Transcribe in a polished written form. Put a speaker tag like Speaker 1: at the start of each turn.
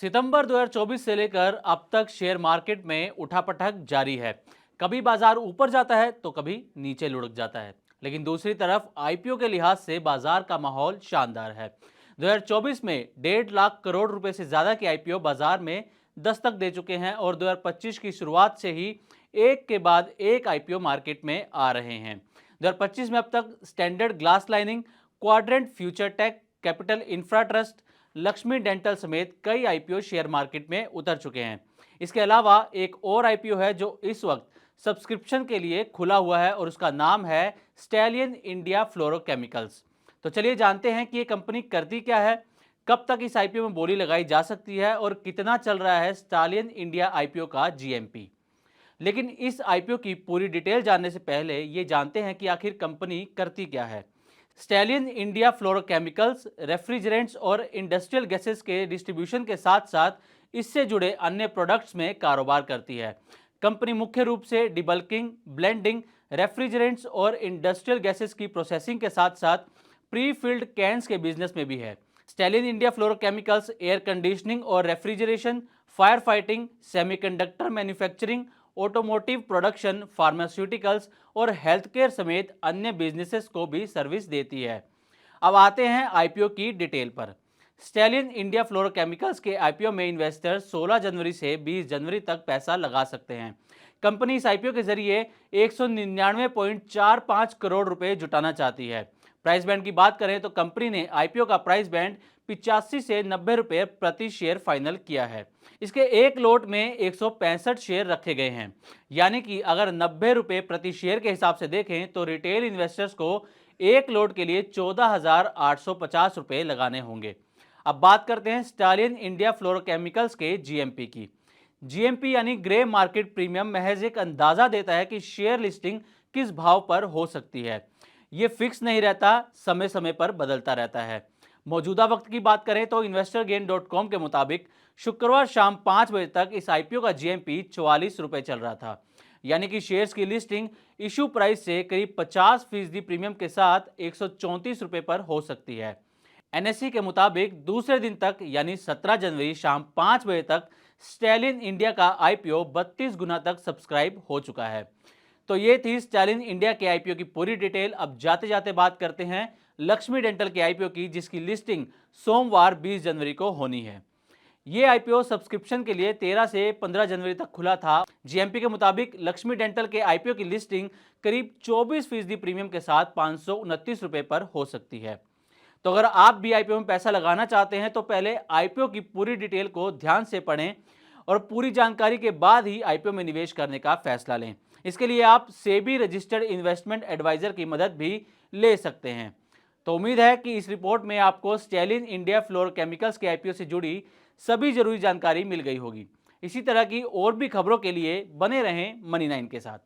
Speaker 1: सितंबर 2024 से लेकर अब तक शेयर मार्केट में उठापटक जारी है। कभी बाजार ऊपर जाता है तो कभी नीचे लुढ़क जाता है, लेकिन दूसरी तरफ आईपीओ के लिहाज से बाजार का माहौल शानदार है। 2024 में 1.5 लाख करोड़ रुपए से ज्यादा के आईपीओ बाजार में दस्तक दे चुके हैं और 2025 की शुरुआत से ही एक के बाद एक आईपीओ मार्केट में आ रहे हैं। 2025 में अब तक standard glass lining, quadrant future tech, capital infra trust, Lakshmi dental समेत कई आईपीओ शेयर मार्केट में उतर चुके हैं। इसके अलावा एक और आईपीओ है जो इस वक्त सब्सक्रिप्शन के लिए खुला हुआ है और उसका नाम है स्टैलियन इंडिया फ्लोरोकेमिकल्स। तो चलिए जानते हैं कि ये कंपनी करती क्या है, कब तक इस आईपीओ में बोली लगाई जा सकती है और कितना चल रहा है स्टैलियन इंडिया आईपीओ का जीएमपी। लेकिन इस आईपीओ की पूरी डिटेल जानने से पहले ये जानते हैं कि आखिर कंपनी करती क्या है। स्टैलियन इंडिया फ्लोरोकेमिकल्स रेफ्रिजरेंट्स और इंडस्ट्रियल गैसेस के डिस्ट्रीब्यूशन के साथ साथ इससे जुड़े अन्य प्रोडक्ट्स में कारोबार करती है। कंपनी मुख्य रूप से डिबल्किंग, ब्लेंडिंग, रेफ्रिजरेंट्स और इंडस्ट्रियल गैसेस की प्रोसेसिंग के साथ साथ प्री फिल्ड कैंस के बिजनेस में भी है। Stallion India Fluorochemicals air conditioning और refrigeration, fire fighting, semiconductor manufacturing, automotive production, pharmaceuticals और हेल्थ केयर समेत अन्य बिजनेसेस को भी सर्विस देती है। अब आते हैं आईपीओ की डिटेल पर। स्टैलियन इंडिया फ्लोरोकेमिकल्स के आईपीओ में इन्वेस्टर 16 जनवरी से 20 जनवरी तक पैसा लगा सकते हैं। कंपनी इस आईपीओ के जरिए 199.45 करोड़ रुपए जुटाना चाहती है। प्राइस बैंड की बात करें तो कंपनी ने आईपीओ का प्राइस बैंड 85 से 90 रुपए प्रति शेयर फाइनल किया है। इसके एक लोट में 165 शेयर रखे गए हैं, यानी कि अगर 90 रुपए प्रति शेयर के हिसाब से देखें तो रिटेल इन्वेस्टर्स को एक लोट के लिए 14,850 रुपए लगाने होंगे। अब बात करते हैं स्टैलियन इंडिया फ्लोरोकेमिकल्स के जीएमपी की। जीएमपी यानी ग्रे मार्केट प्रीमियम महज एक अंदाजा देता है कि शेयर लिस्टिंग किस भाव पर हो सकती है। ये फिक्स नहीं रहता, समय समय पर बदलता रहता है। मौजूदा वक्त की बात करें तो investorgain.com के मुताबिक शुक्रवार शाम 5 बजे तक इस आईपीओ का जीएमपी 44 रुपए चल रहा था, यानी कि शेयर्स की लिस्टिंग इशू प्राइस से करीब 50% प्रीमियम के साथ 134 रुपए पर हो सकती है। एनएसई के मुताबिक दूसरे दिन तक यानी 17 जनवरी शाम 5 बजे तक स्टैलियन इंडिया का आईपीओ 32 गुना तक सब्सक्राइब हो चुका है। तो ये थी स्टैलियन इंडिया के आईपीओ की पूरी डिटेल। अब जाते जाते बात करते हैं लक्ष्मी डेंटल के आईपीओ की, जिसकी लिस्टिंग सोमवार 20 जनवरी को होनी है। ये आईपीओ सब्सक्रिप्शन के लिए 13 से 15 जनवरी तक खुला था। जीएमपी के मुताबिक लक्ष्मी डेंटल के आईपीओ की लिस्टिंग करीब 24% प्रीमियम के साथ 529 रुपए पर हो सकती है। तो अगर आप भी आईपीओ में पैसा लगाना चाहते हैं तो पहले आईपीओ की पूरी डिटेल को ध्यान से पढ़ें और पूरी जानकारी के बाद ही आईपीओ में निवेश करने का फैसला लें। इसके लिए आप सेबी रजिस्टर्ड इन्वेस्टमेंट एडवाइजर की मदद भी ले सकते हैं। तो उम्मीद है कि इस रिपोर्ट में आपको स्टैलियन इंडिया फ्लोरोकेमिकल्स के आईपीओ से जुड़ी सभी जरूरी जानकारी मिल गई होगी। इसी तरह की और भी खबरों के लिए बने रहें मनी 9 के साथ।